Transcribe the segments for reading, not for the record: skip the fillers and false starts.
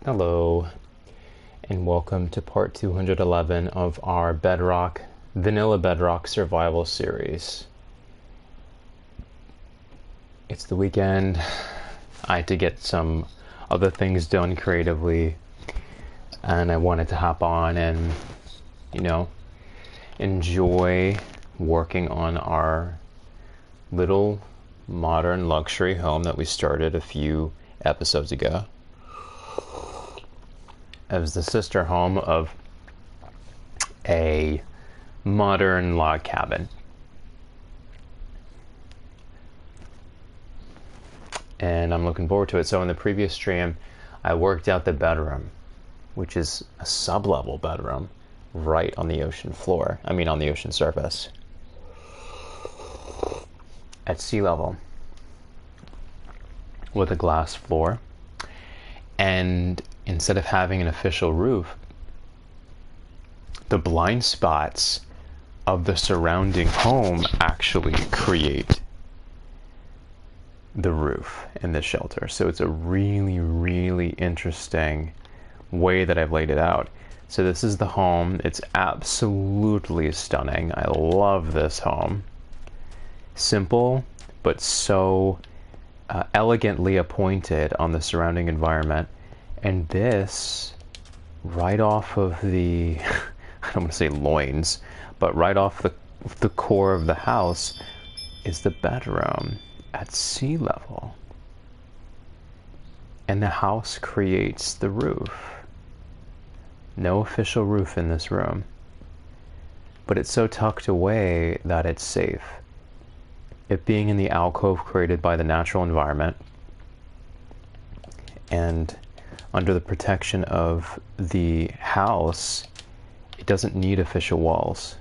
Hello, and welcome to part 211 of our Vanilla Bedrock Survival series. It's the weekend. I had to get some other things done creatively, and I wanted to hop on and, enjoy working on our little modern luxury home that we started a few episodes ago. It was the sister home of a modern log cabin. And I'm looking forward to it. So in the previous stream, I worked out the bedroom, which is a sub-level bedroom right on the ocean floor. I mean, on the ocean surface. At sea level. With a glass floor. And instead of having an official roof, the blind spots of the surrounding home actually create the roof and the shelter. So it's a really, really interesting way that I've laid it out. So this is the home. It's absolutely stunning. I love this home. Simple, but so elegantly appointed on the surrounding environment. And this, right off of the, I don't want to say loins, but right off the core of the house is the bedroom at sea level. And the house creates the roof. No official roof in this room. But it's so tucked away that it's safe. It being in the alcove created by the natural environment and under the protection of the house, it doesn't need official walls.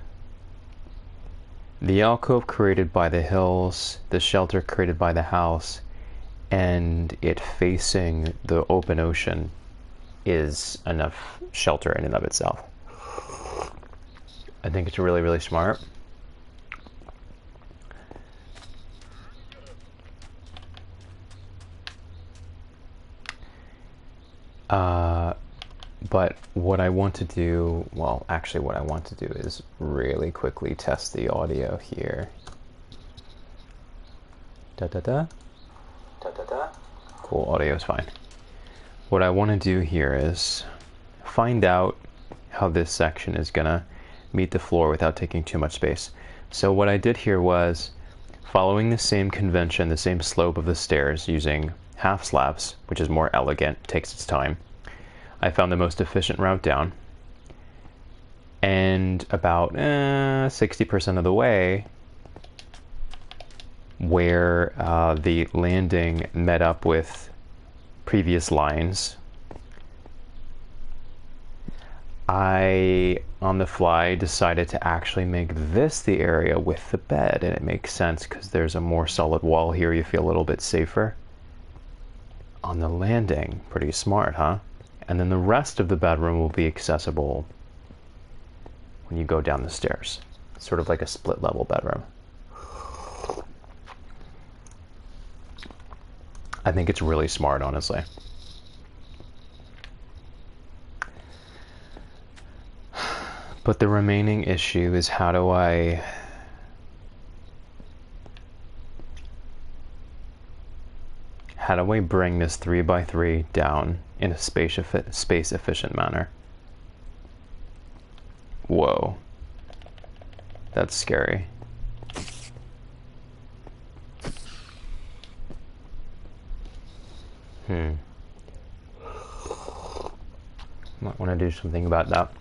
The alcove created by the hills, the shelter created by the house, and it facing the open ocean is enough shelter in and of itself. I think it's really, really smart. But what I want to do, well, actually what I want to do is really quickly test the audio here. Da-da-da. Da-da-da. Cool, audio is fine. What I want to do here is find out how this section is going to meet the floor without taking too much space. So what I did here was, following the same convention, the same slope of the stairs, using half slabs, which is more elegant, takes its time, I found the most efficient route down, and about 60% of the way, where the landing met up with previous lines, I, on the fly, decided to actually make this the area with the bed, and it makes sense because there's a more solid wall here. You feel a little bit safer on the landing. Pretty smart, huh? And then the rest of the bedroom will be accessible when you go down the stairs. Sort of like a split level bedroom. I think it's really smart, honestly. But the remaining issue is how do I bring this 3x3 down in a space-efficient manner? Whoa. That's scary. Might want to do something about that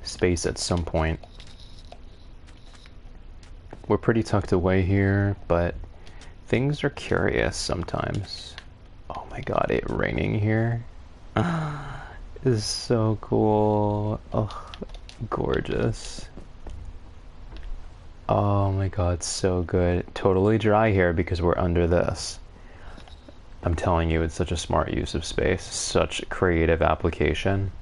space at some point. We're pretty tucked away here, but things are curious sometimes. Oh my god, it raining here is so cool. Oh, gorgeous. Oh my god, so good. Totally dry here because we're under this. I'm telling you, it's such a smart use of space, such creative application.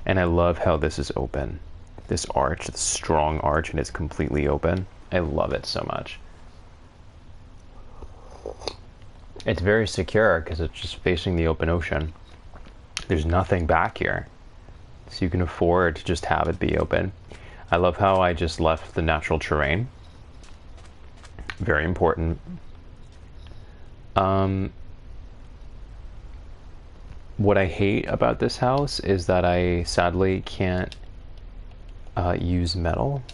And I love how this is open. This arch, this strong arch, and it's completely open. I love it so much. It's very secure because it's just facing the open ocean. There's nothing back here. So you can afford to just have it be open. I love how I just left the natural terrain. Very important. What I hate about this house is that I sadly can't use metal.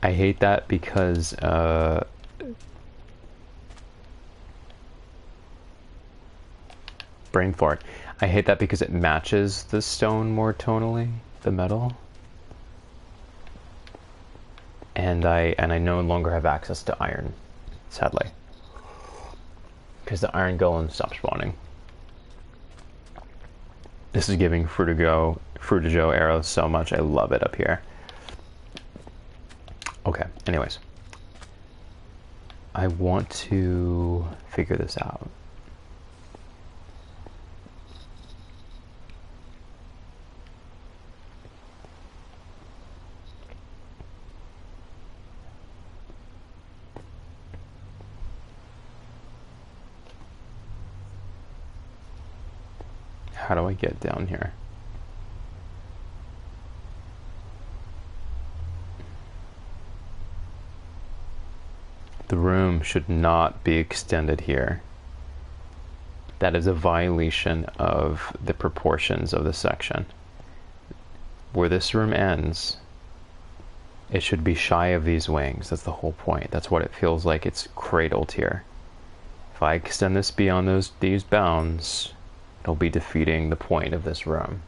I hate that because brain fart. I hate that because it matches the stone more tonally, the metal. And I no longer have access to iron, sadly. Because the iron golem stopped spawning. This is giving Fruitajo arrows so much. I love it up here. Okay, anyways. I want to figure this out. How do I get down here? The room should not be extended here. That is a violation of the proportions of the section. Where this room ends, it should be shy of these wings. That's the whole point. That's what it feels like it's cradled here. If I extend this beyond these bounds, it'll be defeating the point of this room.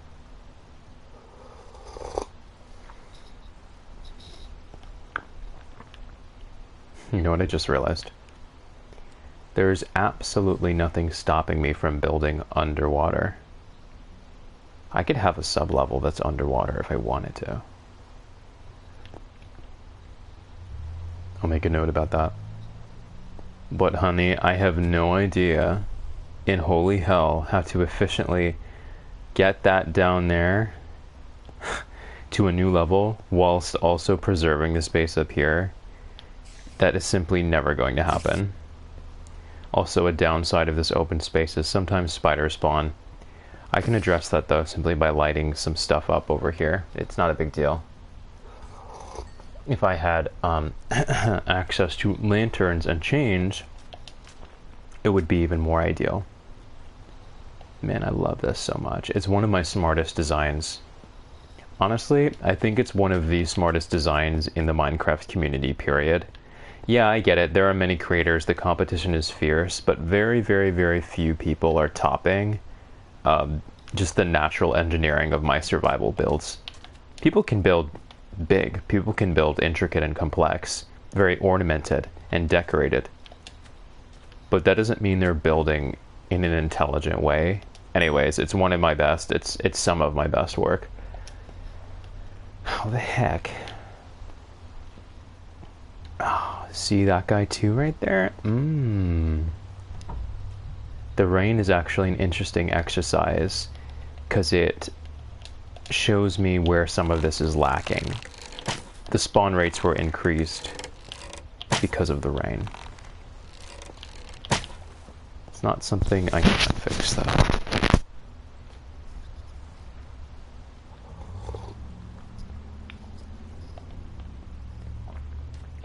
You know what I just realized? There's absolutely nothing stopping me from building underwater. I could have a sub-level that's underwater if I wanted to. I'll make a note about that. But honey, I have no idea in holy hell how to efficiently get that down there to a new level whilst also preserving the space up here. That is simply never going to happen. Also, a downside of this open space is sometimes spiders spawn. I can address that though simply by lighting some stuff up over here. It's not a big deal. If I had access to lanterns and chains, it would be even more ideal. Man, I love this so much. It's one of my smartest designs. Honestly, I think it's one of the smartest designs in the Minecraft community, period. Yeah, I get it. There are many creators. The competition is fierce, but very, very, very few people are topping just the natural engineering of my survival builds. People can build big. People can build intricate and complex, very ornamented and decorated. But that doesn't mean they're building in an intelligent way. Anyways, it's one of my best. It's some of my best work. How the heck? Oh, see that guy too right there? The rain is actually an interesting exercise because it shows me where some of this is lacking. The spawn rates were increased because of the rain. It's not something I can fix though.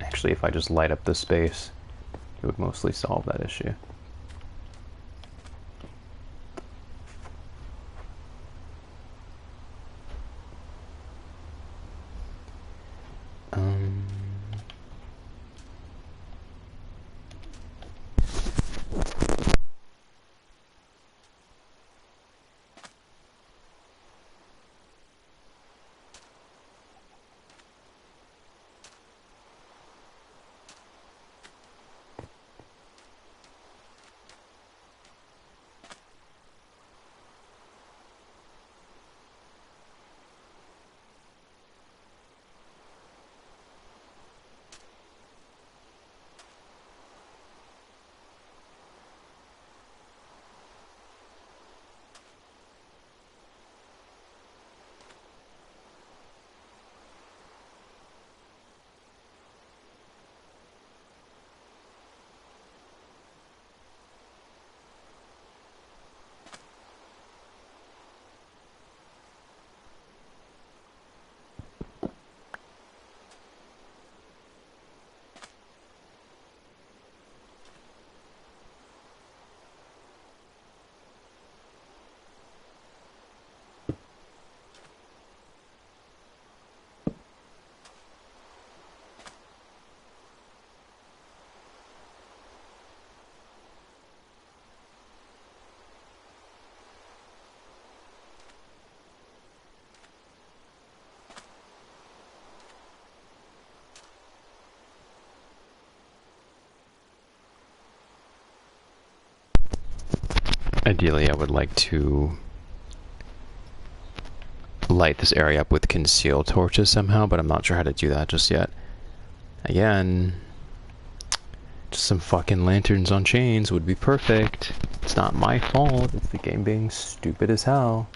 Actually, if I just light up the space, it would mostly solve that issue. Ideally, I would like to light this area up with concealed torches somehow, but I'm not sure how to do that just yet. Again, just some fucking lanterns on chains would be perfect. It's not my fault, it's the game being stupid as hell.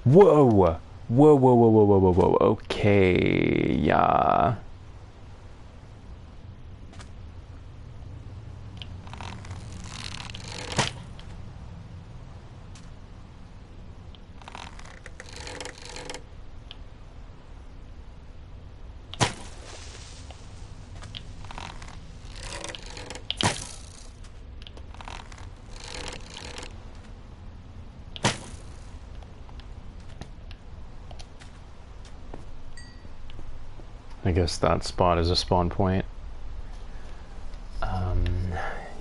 Whoa! Whoa, whoa, whoa, whoa, whoa, whoa, whoa. Okay, yeah. I guess that spot is a spawn point.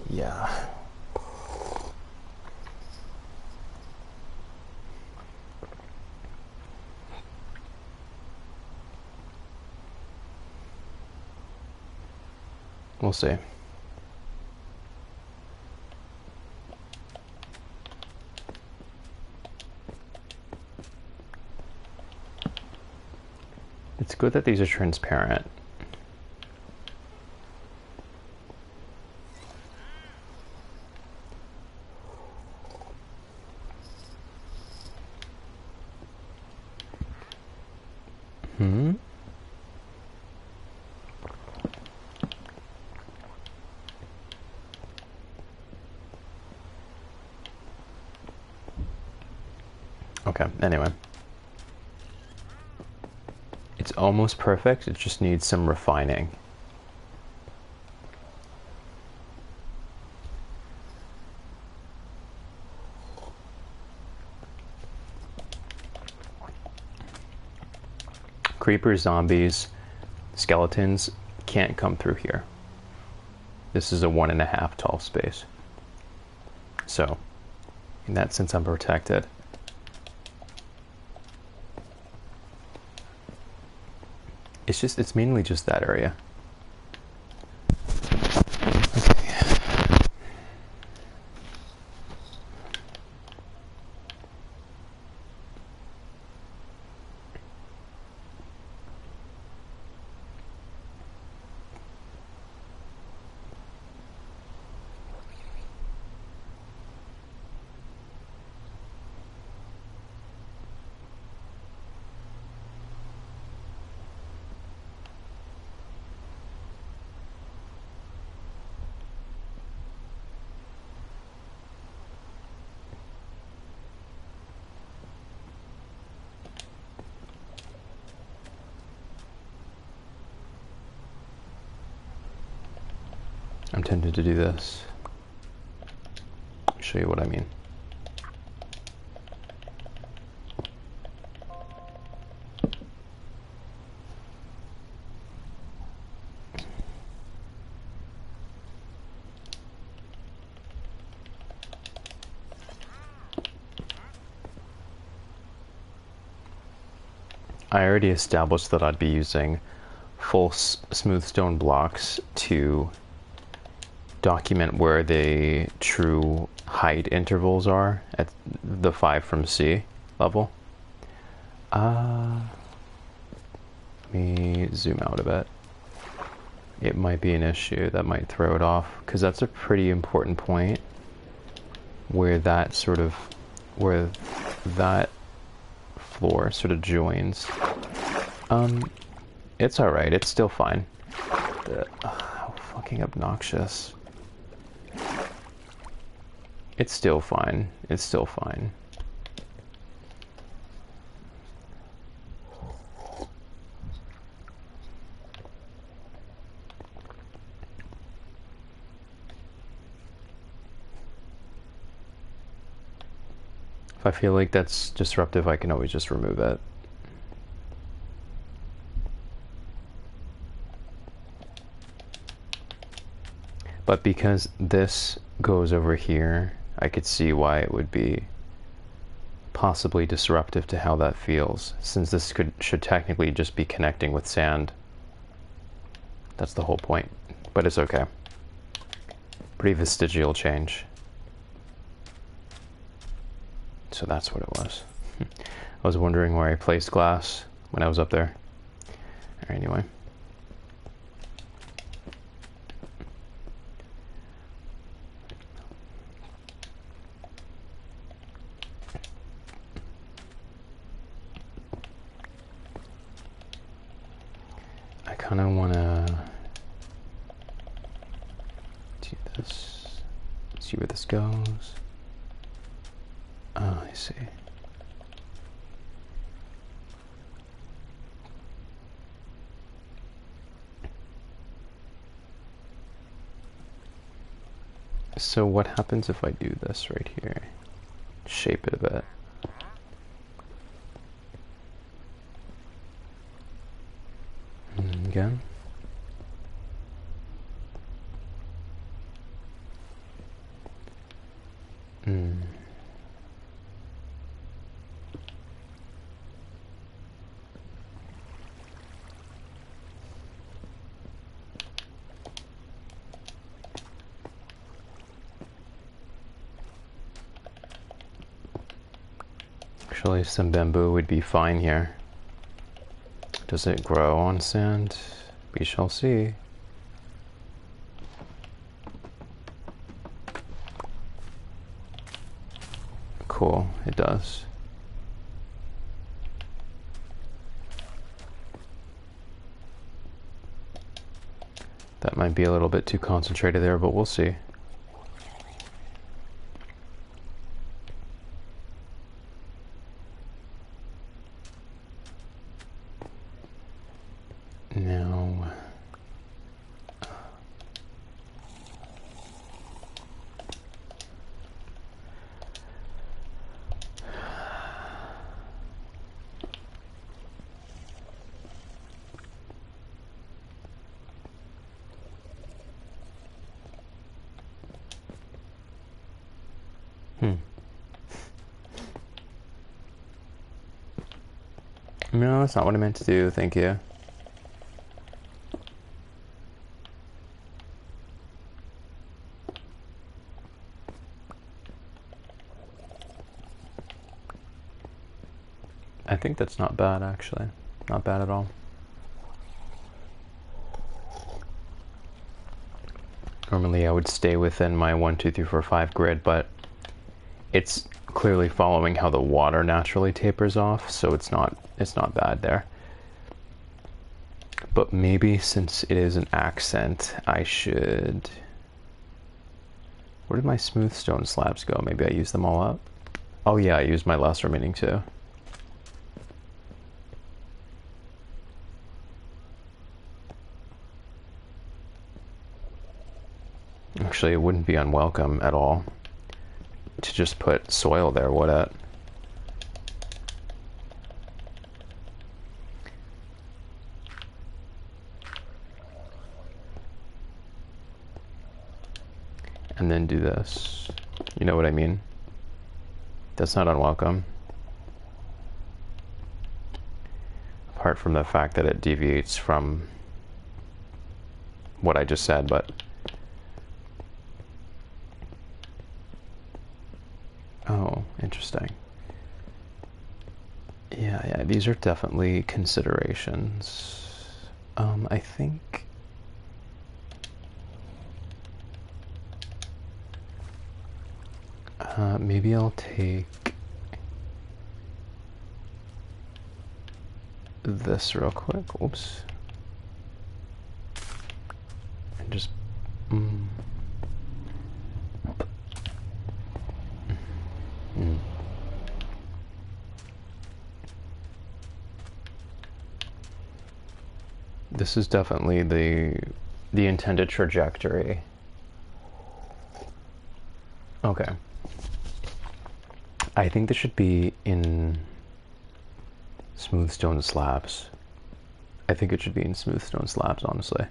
Yeah. We'll see. It's good that these are transparent. Okay, anyway. It's almost perfect, it just needs some refining. Creepers, zombies, skeletons can't come through here. This is a 1.5 tall space. So, in that sense, I'm protected. It's mainly just that area. I'm tempted to do this. I'll show you what I mean. I already established that I'd be using full smooth stone blocks to document where the true height intervals are at the 5 from sea level. Let me zoom out a bit. It might be an issue that might throw it off, because that's a pretty important point where that floor sort of joins. It's alright, it's still fine. How fucking obnoxious. It's still fine. It's still fine. If I feel like that's disruptive, I can always just remove it. But because this goes over here, I could see why it would be possibly disruptive to how that feels, since this should technically just be connecting with sand. That's the whole point, but it's okay. Pretty vestigial change. So that's what it was. I was wondering where I placed glass when I was up there. Alright, anyway. I kind of want to do this, see where this goes. Oh, I see. So what happens if I do this right here? Shape it a bit. And again. Actually, some bamboo would be fine here. Does it grow on sand? We shall see. Cool, it does. That might be a little bit too concentrated there, but we'll see. Now, no, that's not what I meant to do, thank you. I think that's not bad, actually. Not bad at all. Normally I would stay within my 1, 2, 3, 4, 5 grid, but it's clearly following how the water naturally tapers off, so it's not bad there. But maybe since it is an accent, I should... Where did my smooth stone slabs go? Maybe I used them all up? Oh yeah, I used my last remaining too. Actually, it wouldn't be unwelcome at all to just put soil there, would it? And then do this. You know what I mean? That's not unwelcome. Apart from the fact that it deviates from what I just said, but... Oh, interesting. Yeah, these are definitely considerations. I think... maybe I'll take this real quick. Oops. And just... This is definitely the intended trajectory. Okay. I think this should be in smooth stone slabs. I think it should be in smooth stone slabs, honestly.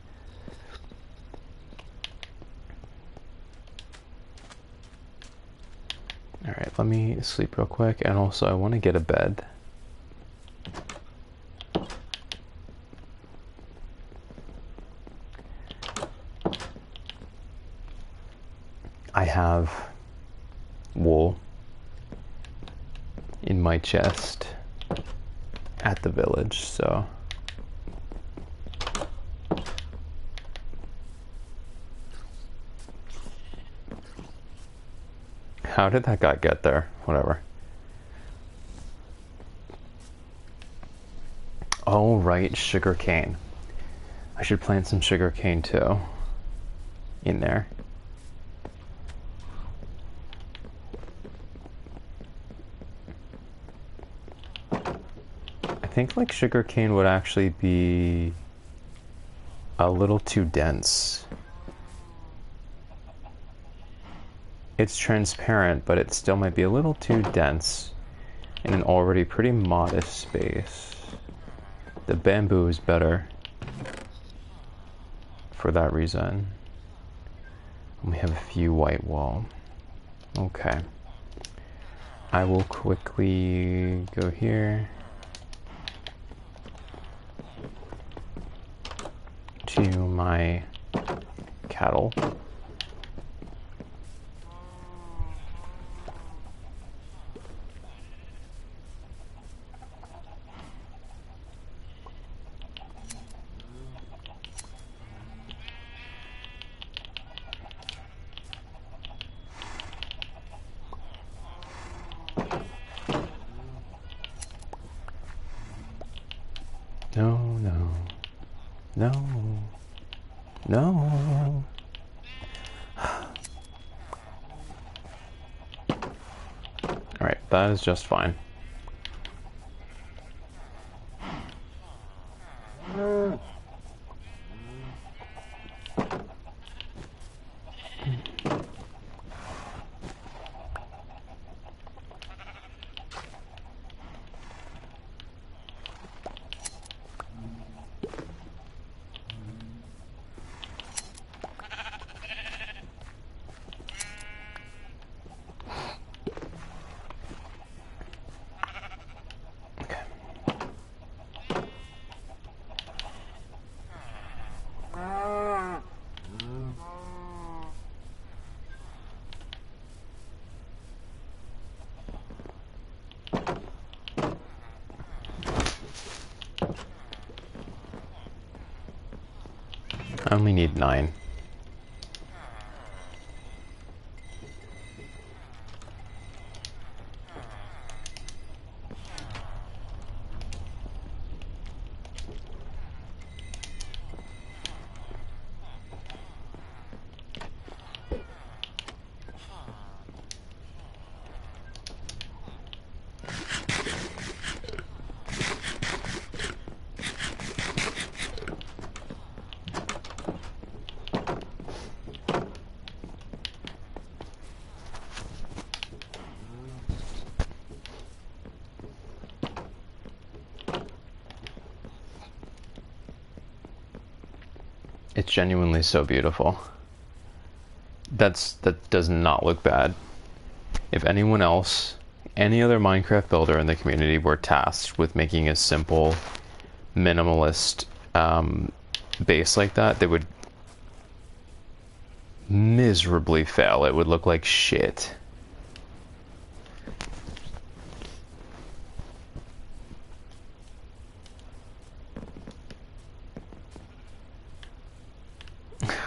Alright, let me sleep real quick, and also I want to get a bed. I have wool in my chest at the village, so... How did that guy get there? Whatever. Oh, right, sugarcane. I should plant some sugarcane too. In there. I think like sugarcane would actually be a little too dense. It's transparent, but it still might be a little too dense in an already pretty modest space. The bamboo is better for that reason. And we have a few white wall. Okay. I will quickly go here to my cattle. No, no, no, no. Alright, that is just fine. I only need 9. It's genuinely so beautiful. That does not look bad. If anyone else, any other Minecraft builder in the community were tasked with making a simple, minimalist base like that, they would miserably fail. It would look like shit.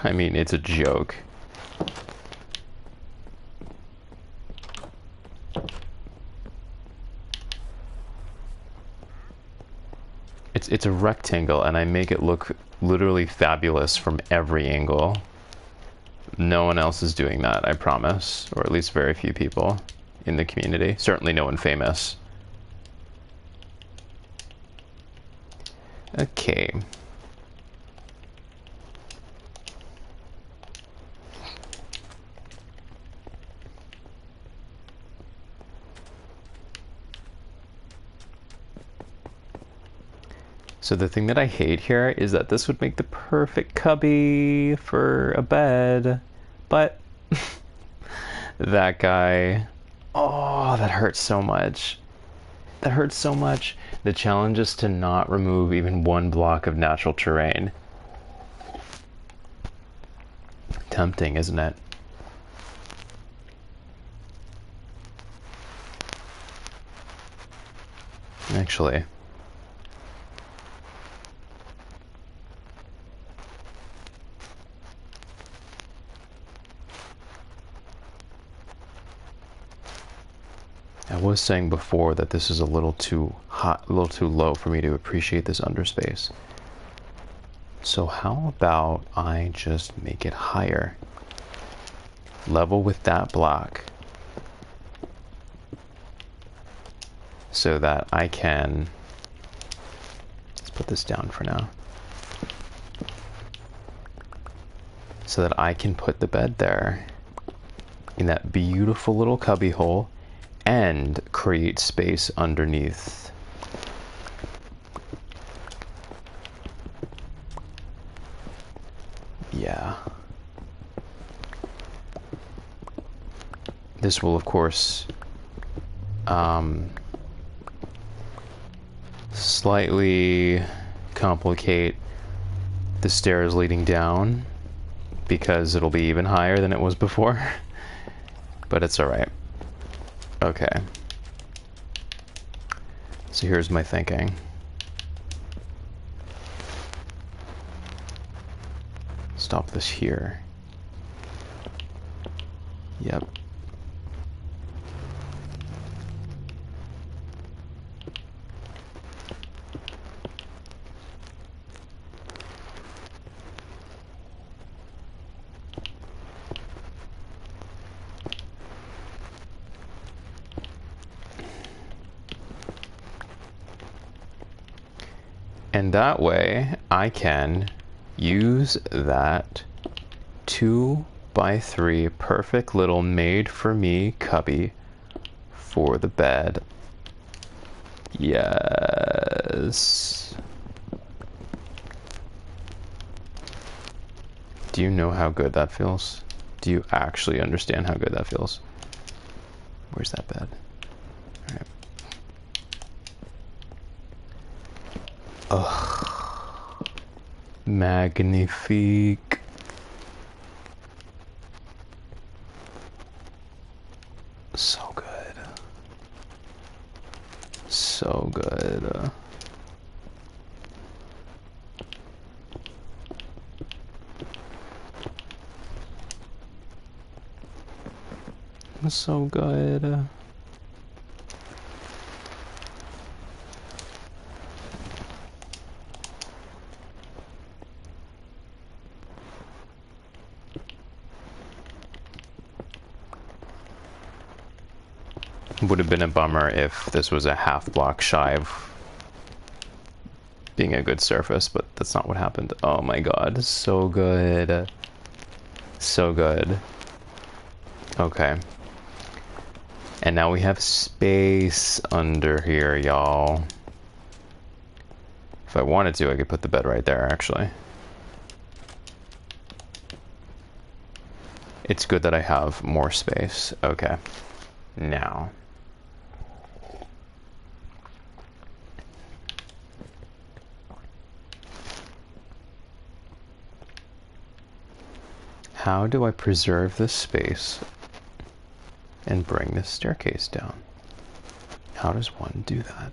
I mean, it's a joke. It's a rectangle, and I make it look literally fabulous from every angle. No one else is doing that, I promise. Or at least very few people in the community. Certainly no one famous. Okay. So the thing that I hate here is that this would make the perfect cubby for a bed, but that guy, oh, that hurts so much. That hurts so much. The challenge is to not remove even one block of natural terrain. Tempting, isn't it? Actually, I was saying before that this is a little too hot, a little too low for me to appreciate this underspace. So how about I just make it higher? Level with that block. So that I can... Let's put this down for now. So that I can put the bed there in that beautiful little cubby hole and create space underneath. Yeah. This will, of course, slightly complicate the stairs leading down because it'll be even higher than it was before. But it's alright. Okay. So here's my thinking. Stop this here. Yep. And that way I can use that 2x3 perfect little made for me cubby for the bed. Yes. Do you know how good that feels? Do you actually understand how good that feels? Where's that bed? All right. Ugh. Magnifique. So good. So good. So good. Would have been a bummer if this was a half block shy of being a good surface, but that's not what happened. Oh my god, so good. So good. Okay. And now we have space under here, y'all. If I wanted to, I could put the bed right there, actually. It's good that I have more space. Okay. Now. How do I preserve this space and bring this staircase down? How does one do that?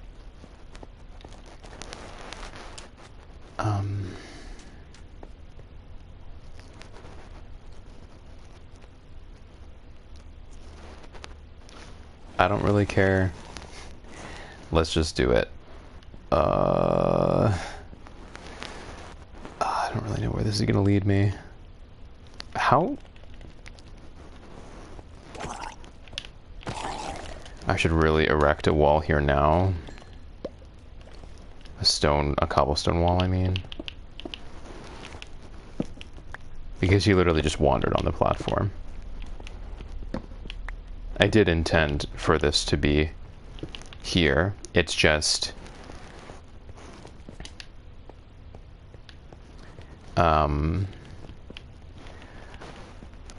I don't really care. Let's just do it. I don't really know where this is gonna lead me. How? I should really erect a wall here now. A cobblestone wall, I mean. Because he literally just wandered on the platform. I did intend for this to be here. It's just...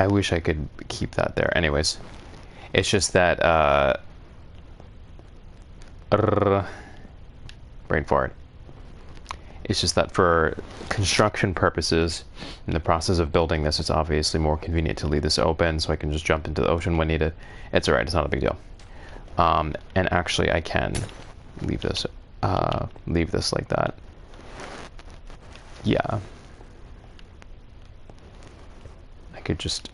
I wish I could keep that there. Anyways, it's just that, brain fart. It's just that for construction purposes, in the process of building this, it's obviously more convenient to leave this open so I can just jump into the ocean when needed. It's alright, it's not a big deal. And actually I can leave this like that. Yeah. I could just...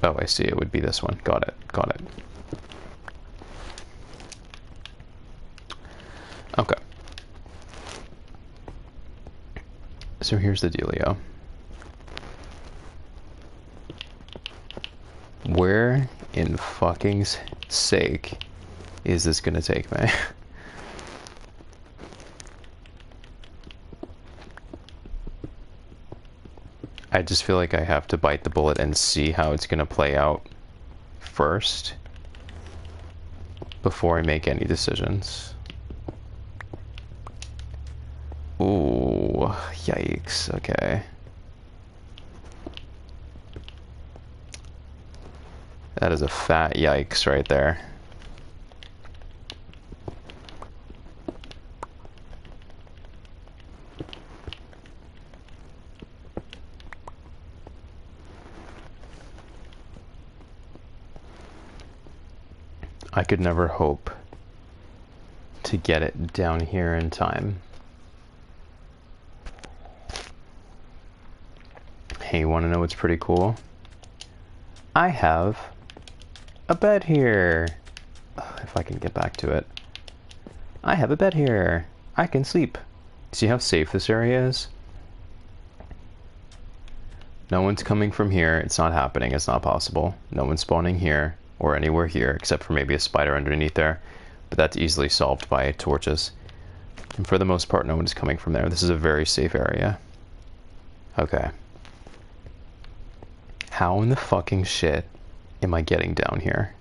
Oh, I see. It would be this one. Got it. Got it. Okay. So here's the dealio. Where in fucking sake is this gonna take me? I just feel like I have to bite the bullet and see how it's gonna play out first before I make any decisions. Ooh, yikes, okay. That is a fat yikes right there. I could never hope to get it down here in time. Hey, you want to know what's pretty cool? I have a bed here. If I can get back to it. I have a bed here. I can sleep. See how safe this area is? No one's coming from here. It's not happening. It's not possible. No one's spawning here or anywhere here except for maybe a spider underneath there. But that's easily solved by torches. And for the most part, no one's coming from there. This is a very safe area. Okay. How in the fucking shit am I getting down here?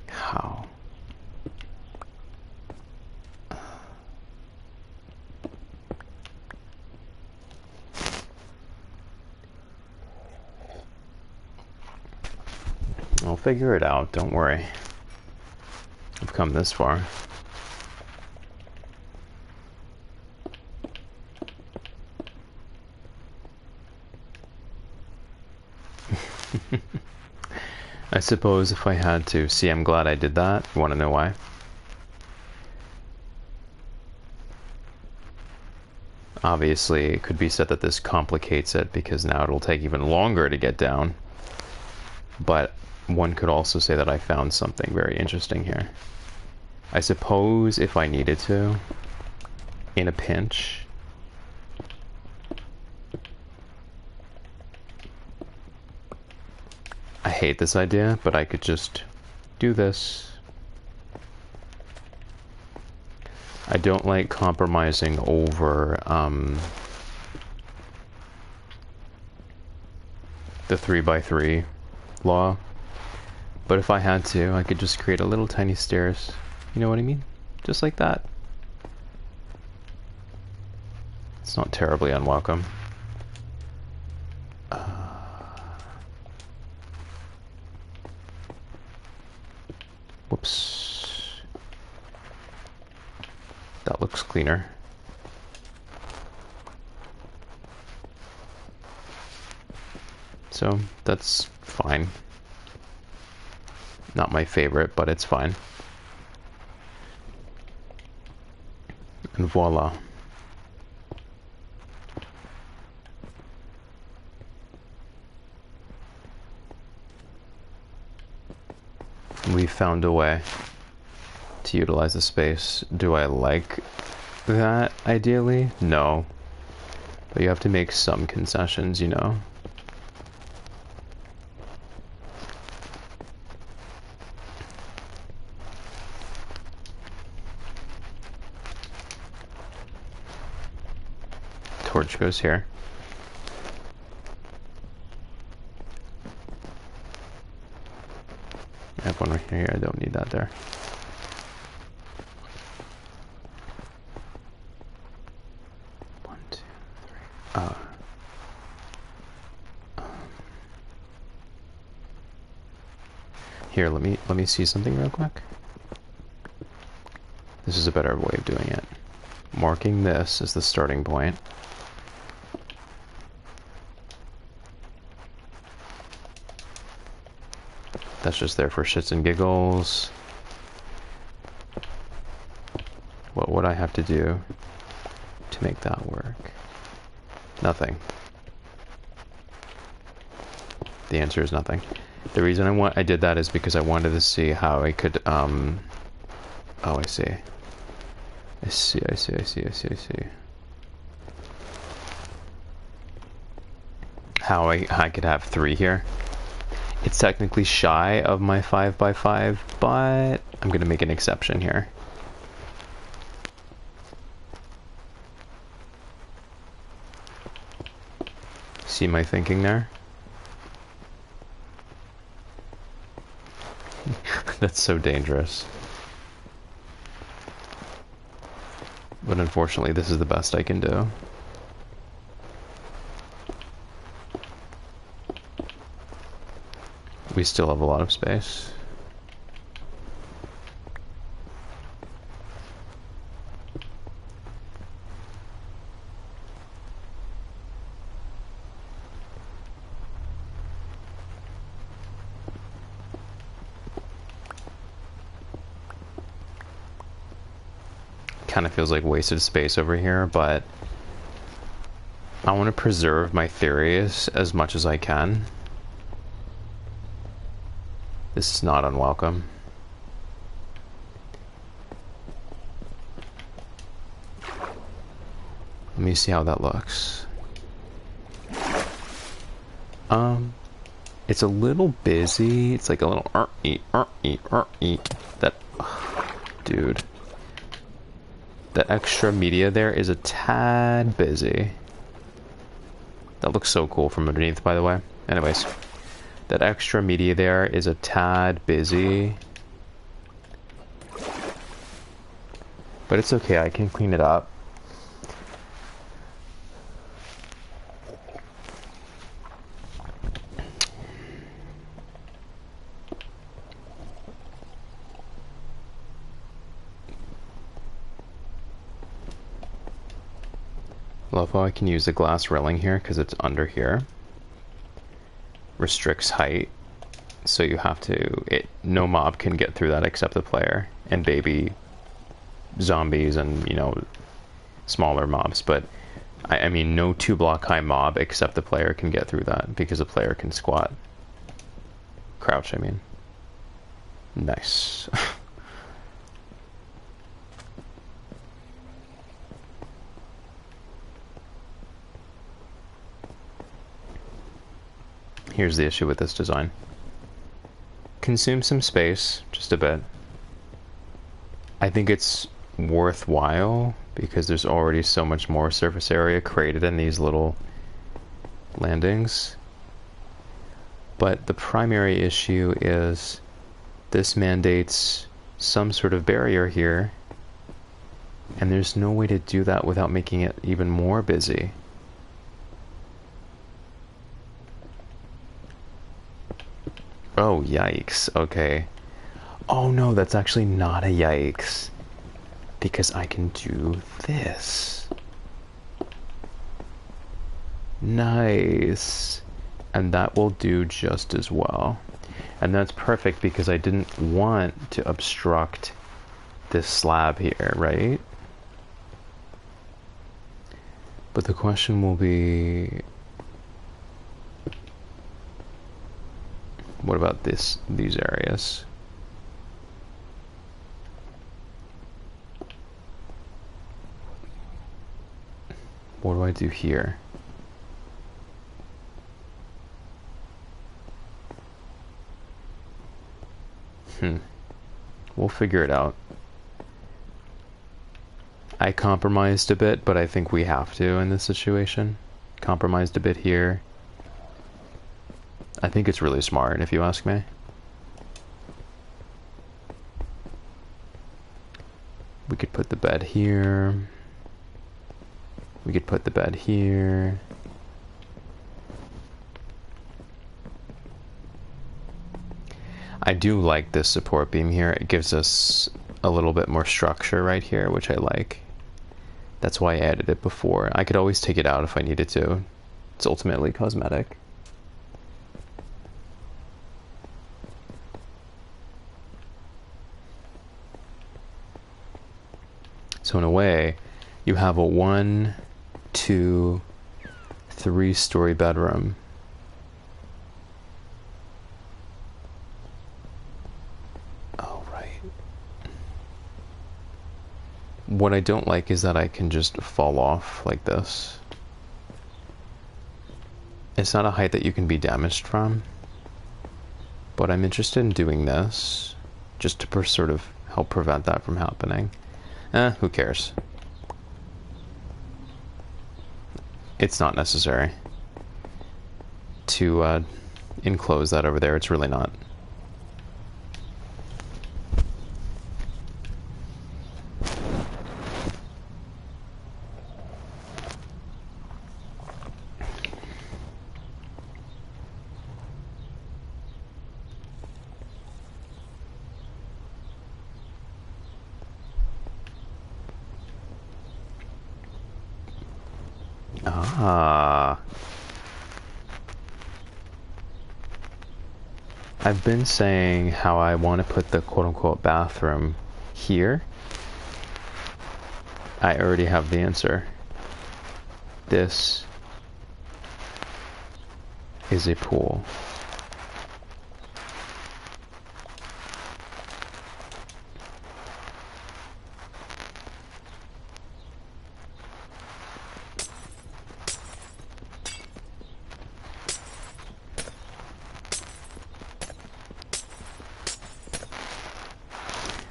How? I'll figure it out, don't worry. I've come this far. I suppose if I had to. See, I'm glad I did that. You want to know why? Obviously, it could be said that this complicates it because now it'll take even longer to get down. But one could also say that I found something very interesting here. I suppose if I needed to, in a pinch, I hate this idea, but I could just do this. I don't like compromising over the 3x3 law, but if I had to, I could just create a little tiny stairs. You know what I mean? Just like that. It's not terribly unwelcome. Whoops. That looks cleaner. So that's fine. Not my favorite, but it's fine. And voila. We found a way to utilize the space. Do I like that, ideally? No. But you have to make some concessions, you know? Torch goes here. I have one right here. I don't need that there. One, two, three. Here, let me see something real quick. This is a better way of doing it. Marking this as the starting point. That's just there for shits and giggles. What would I have to do to make that work? Nothing. The answer is nothing. The reason I did that is because I wanted to see how I could, oh, I see. I see. How I could have 3 here. It's technically shy of my 5x5, but I'm gonna make an exception here. See my thinking there? That's so dangerous. But unfortunately, this is the best I can do. We still have a lot of space. Kind of feels like wasted space over here, but I want to preserve my theories as much as I can. This is not unwelcome. Let me see how that looks. It's a little busy. It's like a little that, dude. That extra media there is a tad busy. That looks so cool from underneath, by the way. Anyways, that extra media there is a tad busy. But it's okay, I can clean it up. Love how I can use the glass railing here because it's under here. Restricts height, so you have to, no mob can get through that except the player and baby zombies and, you know, smaller mobs. But I mean, no 2-block high mob except the player can get through that because the player can squat. Crouch, I mean. Nice. Here's the issue with this design. Consume some space, just a bit. I think it's worthwhile because there's already so much more surface area created in these little landings. But the primary issue is this mandates some sort of barrier here, and there's no way to do that without making it even more busy. Oh, yikes. Okay. Oh no, that's actually not a yikes. Because I can do this. Nice. And that will do just as well. And that's perfect because I didn't want to obstruct this slab here, right? But the question will be, what about these areas? What do I do here? We'll figure it out. I compromised a bit, but I think we have to in this situation. Compromised a bit here. I think it's really smart, if you ask me. We could put the bed here. We could put the bed here. I do like this support beam here. It gives us a little bit more structure right here, which I like. That's why I added it before. I could always take it out if I needed to. It's ultimately cosmetic. So in a way, you have a 1, 2, 3-story bedroom. Oh, right. What I don't like is that I can just fall off like this. It's not a height that you can be damaged from, but I'm interested in doing this just to sort of help prevent that from happening. Who cares? It's not necessary to enclose that over there. It's really not. Ah. I've been saying how I want to put the quote-unquote bathroom here. I already have the answer. This is a pool.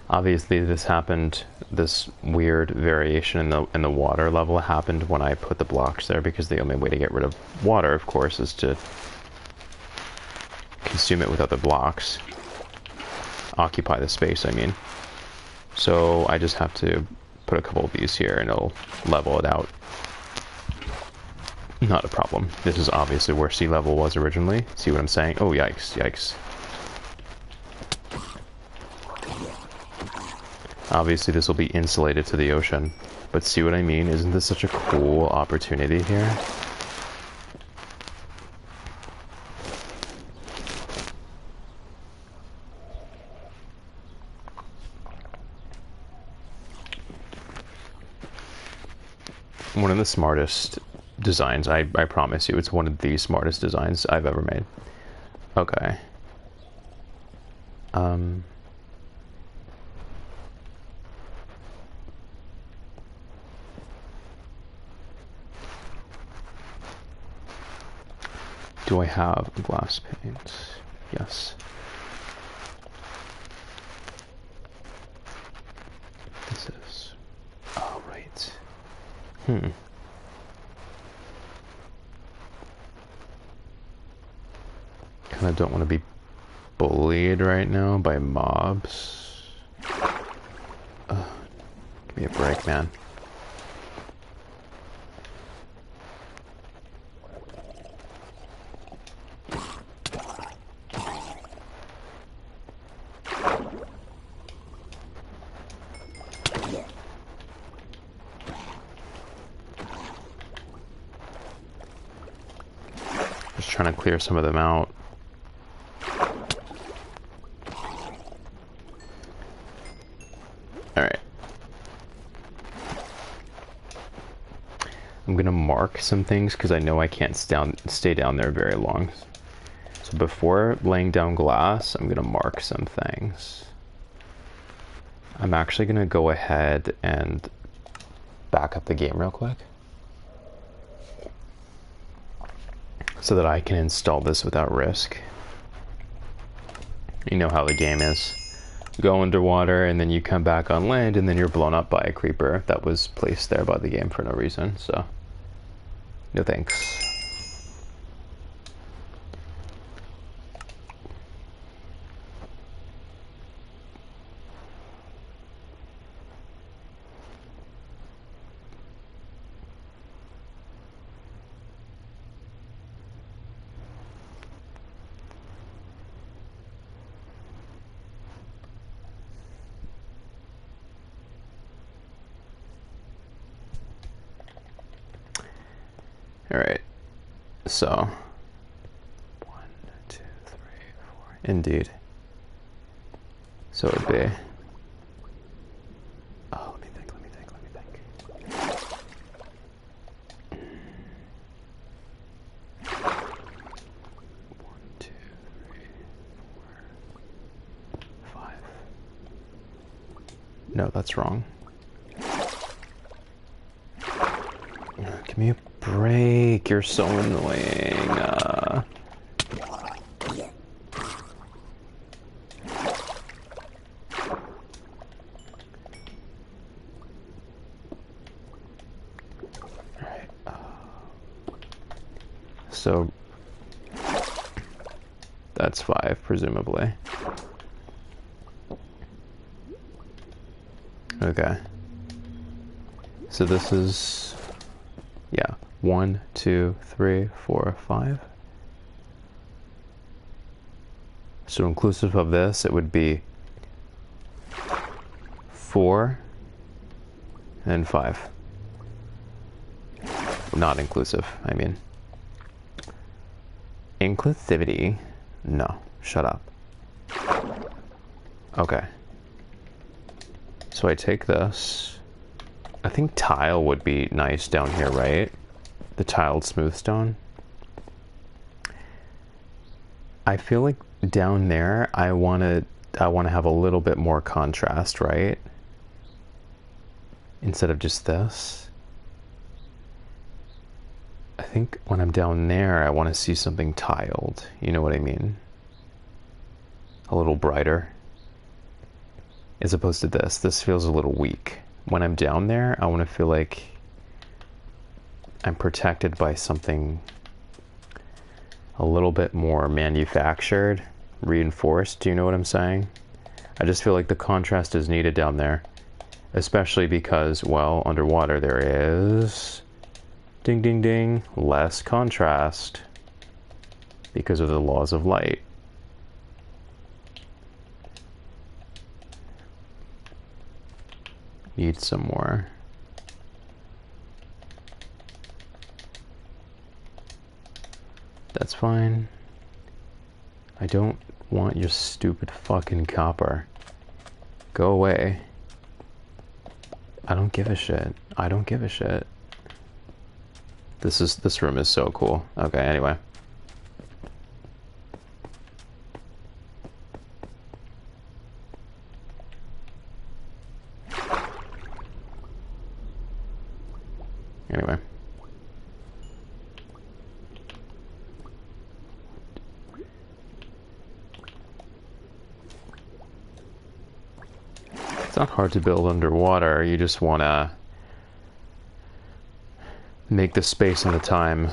Obviously this happened, this weird variation in the water level happened when I put the blocks there, because the only way to get rid of water, of course, is to consume it with other blocks. Occupy the space, I mean. So I just have to put a couple of these here and it'll level it out. Not a problem. This is obviously where sea level was originally. See what I'm saying? Oh, yikes, yikes. Obviously this will be insulated to the ocean, but see what I mean? Isn't this such a cool opportunity here? One of the smartest designs, I promise you, it's one of the smartest designs I've ever made. Okay. Do I have glass paint? Yes. This is... Oh, right. Kind of don't want to be bullied right now by mobs. Give me a break, man. Just trying to clear some of them out. Alright. I'm gonna mark some things because I know I can't stay down there very long. So before laying down glass, I'm gonna mark some things. I'm actually gonna go ahead and back up the game real quick so that I can install this without risk. You know how the game is. Go underwater and then you come back on land and then you're blown up by a creeper that was placed there by the game for no reason, so no thanks. Alright, so 1, 2, 3, 4, indeed. So it would be, oh, let me think. No, that's wrong. Give me a break. You're so annoying. Alright. So that's 5, presumably. Okay. So this is, yeah, 1, 2, 3, 4, 5. So inclusive of this, it would be 4 and 5. Not inclusive, I mean. Inclusivity. No, shut up. Okay. So I take this. I think tile would be nice down here, right? The tiled smooth stone. I feel like down there I want to have a little bit more contrast, right? Instead of just this. I think when I'm down there I want to see something tiled. You know what I mean? A little brighter. As opposed to this. This feels a little weak. When I'm down there, I want to feel like I'm protected by something a little bit more manufactured, reinforced. Do you know what I'm saying? I just feel like the contrast is needed down there. Especially because, well, underwater there is, ding ding ding, less contrast because of the laws of light. Need some more. That's fine. I don't want your stupid fucking copper. Go away. I don't give a shit. I don't give a shit. This room is so cool. Okay, anyway. Anyway. It's not hard to build underwater, you just want to make the space and the time.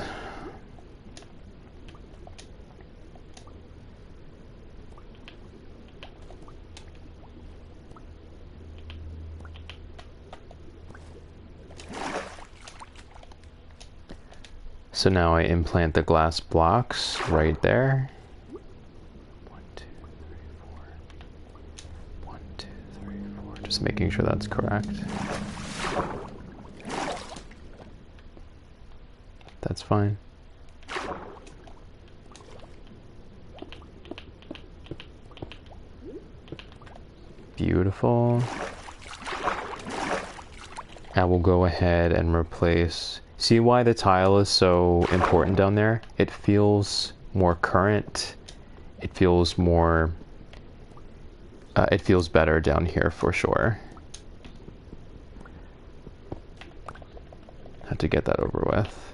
So now I implant the glass blocks right there. 1, 2, 3, 4. 1, 2, 3, 4. Just making sure that's correct. That's fine. Beautiful. I will go ahead and replace. See why the tile is so important down there? It feels more current. It feels more. It feels better down here for sure. Had to get that over with.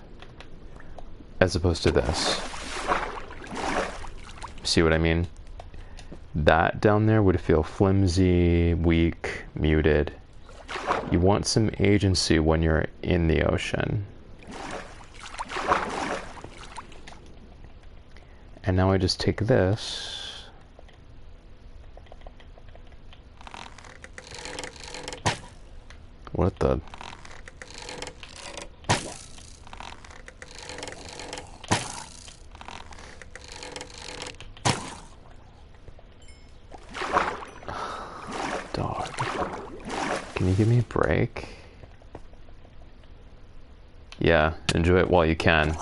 As opposed to this. See what I mean? That down there would feel flimsy, weak, muted. You want some agency when you're in the ocean. And now I just take this. What the? Dog. Can you give me a break? Yeah, enjoy it while you can.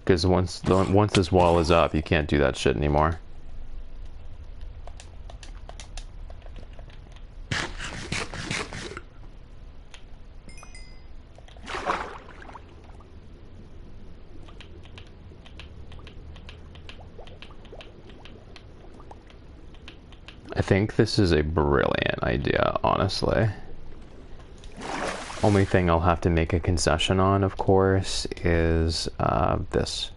Because once this wall is up, you can't do that shit anymore. I think this is a brilliant idea, honestly. Only thing I'll have to make a concession on, of course, is this.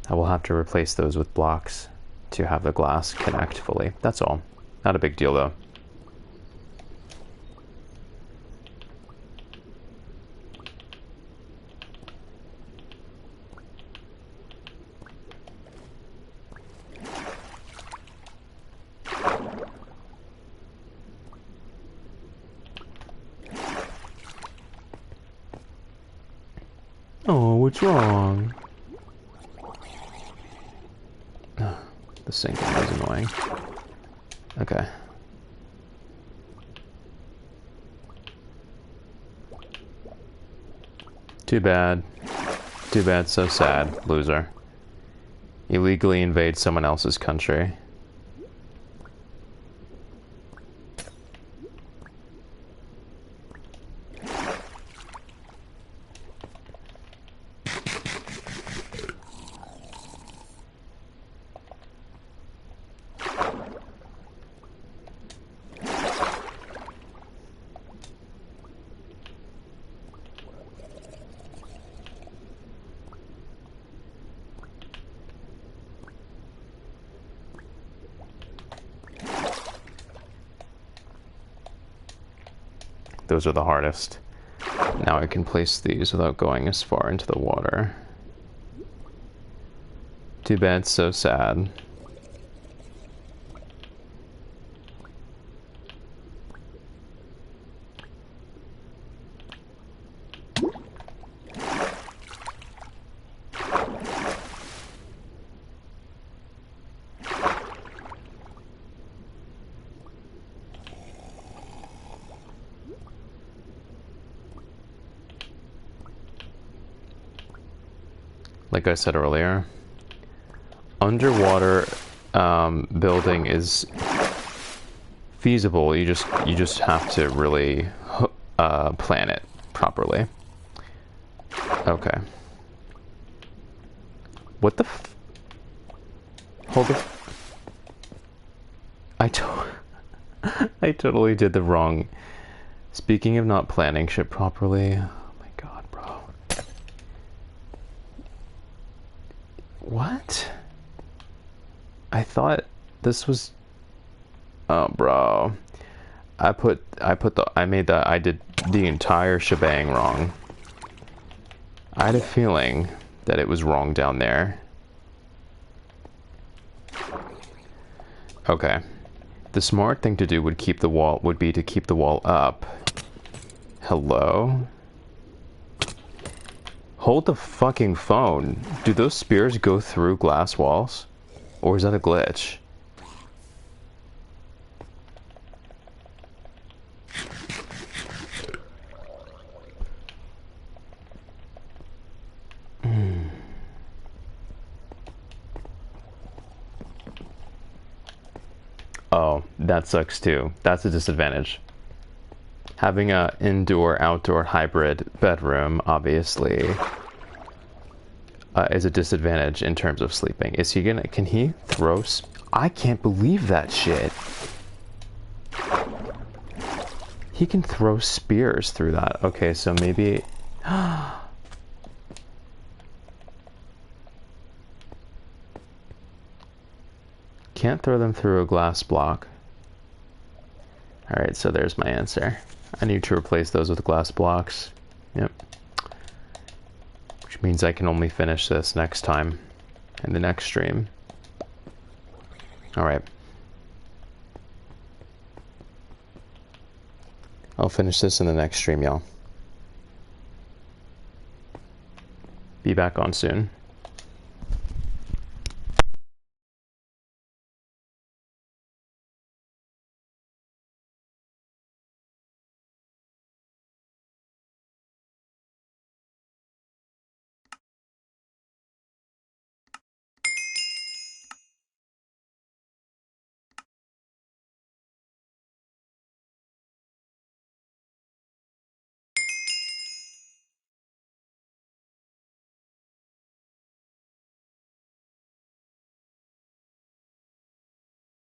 I will have to replace those with blocks to have the glass connect fully. That's all. Not a big deal, though. Oh, what's wrong? The sinking is annoying. Okay. Too bad. Too bad, so sad, loser. Illegally invade someone else's country. Those are the hardest. Now I can place these without going as far into the water. Too bad, so sad. Like I said earlier, underwater building is feasible. You just have to really plan it properly. Okay. What the f— Hold the— I totally did the wrong— Speaking of not planning shit properly, oh my god, bro. What? I thought this was— Oh, bro. I did the entire shebang wrong. I had a feeling that it was wrong down there. Okay. The smart thing to do would be to keep the wall up. Hello? Hold the fucking phone. Do those spears go through glass walls? Or is that a glitch? Oh, that sucks too. That's a disadvantage. Having a indoor-outdoor hybrid bedroom, obviously, is a disadvantage in terms of sleeping. Is he gonna— can he throw— I can't believe that shit. He can throw spears through that. Okay, so maybe— Can't throw them through a glass block. Alright, so there's my answer. I need to replace those with glass blocks. Yep. Which means I can only finish this next time in the next stream. Alright. I'll finish this in the next stream, y'all. Be back on soon.